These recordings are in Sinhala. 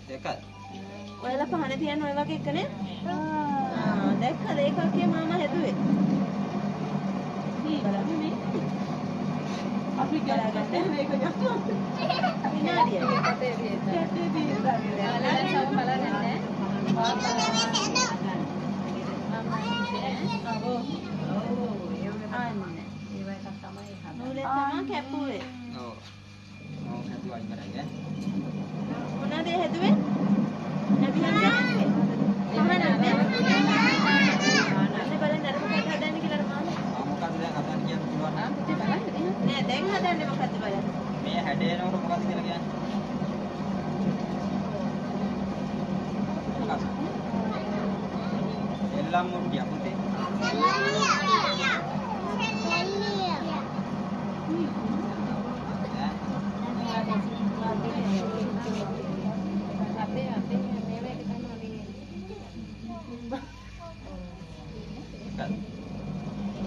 දෙකක්. ඔයාලා පහන තියන්න ඔය වගේ එකනේ. දැක්කද ඒක වගේ මාමා හැදුවේ. බලන්න මේ. අපි ගලගන්න මේක ගත්තා. විනාඩිය. කටේ තියෙනවා. කටේ තියෙනවා. ඔයාලා සම බලන්නේ නැහැ. නූලෙන් තමයි කැපුවේ. ඔව්. ඔව් හැදුවා ඉවරයි ඈ. මොනවද හැදුවේ? නැබියන්නේ. පහනක් නේ. අනේ බලන්න අර මොකක්ද හදන්නේ කියලා මාමා. මොකක්ද දැන් හදන්න කියන්න පුළුවන් නම් පුතේ බලන්න. නෑ දැන් හදන්නේ මොකක්ද බලන්න. මේ හැඩේනකොට මොකක්ද කියලා කියන්නේ? එල්ලම් මුට්ටිය පුතේ.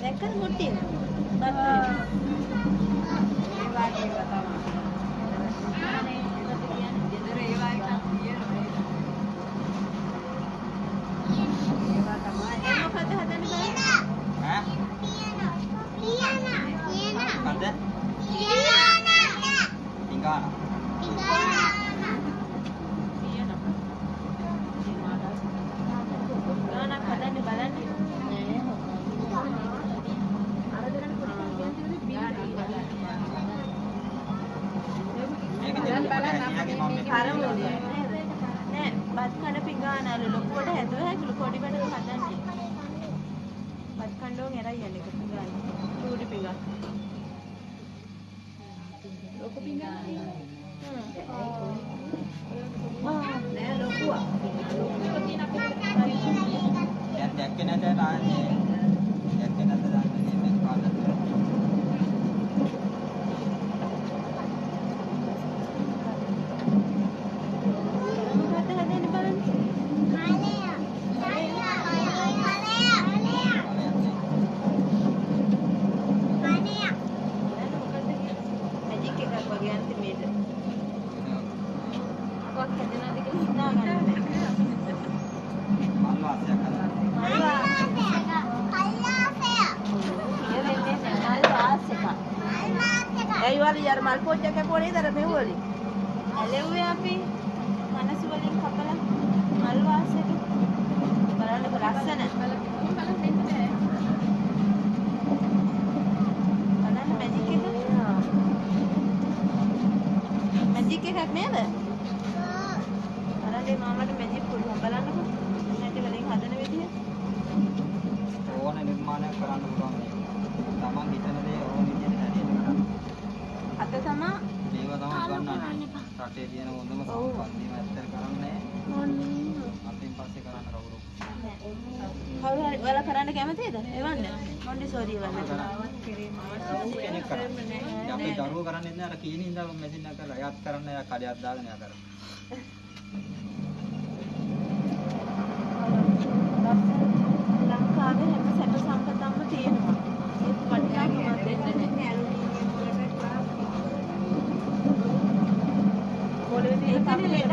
දැක්කද මුට්ටිය? නෑ බත් කන පිඟානලු ලොකුවට හැදුවා හැකිලු පොඩි වැඩ හදන්නේ. බත් කණ්ඩෝන් එරයි යන්නේ එක පිඟාන. චූටි පිඟාන. ලොකු පිඟාන. නෑ ලොකුවා. දැන් දැක්කේ නැද තාන්නේ. දැක්කේ නැද තාන්නේ මේ පාඩම. Ay, wala yar mal po siya kay poli dara me wali. Alewe api මනස වලින් කපලා මල් වාසෙට බලන්න ලස්සන. බලන්න මැජික් එක. මැජික් එකක් නේද? බලන්න මාමට මැජික් පුළුවන් බලන්නකො. නැටි වලින් හදන විදිය. ඕන නිර්මාණයක් කරන්න පුළුවන්. තමන් හිතන දේ ඕන විදිහට හැදෙන්න කරන්න. අත තමයි මේව තමයි ගන්නන්නේ. රටේ තියෙන හොඳම සම්පත්තිය ඇත්තට කරන්නේ. අතින් පස්සේ කරන්න කවුරු. කවුරු හරි ඔයාලා කරන්න කැමතිද? එවන්න. මොන්ඩිසෝරි වන්න. කෙනෙක් කරන්නේ. අපේ දරුවෝ කරන්නේ නැහැ අර කීනේ ඉඳන් මැෂින් එක කරලා එයාත් කරන්න එයා කඩයක් දාගෙන එයා කරනවා.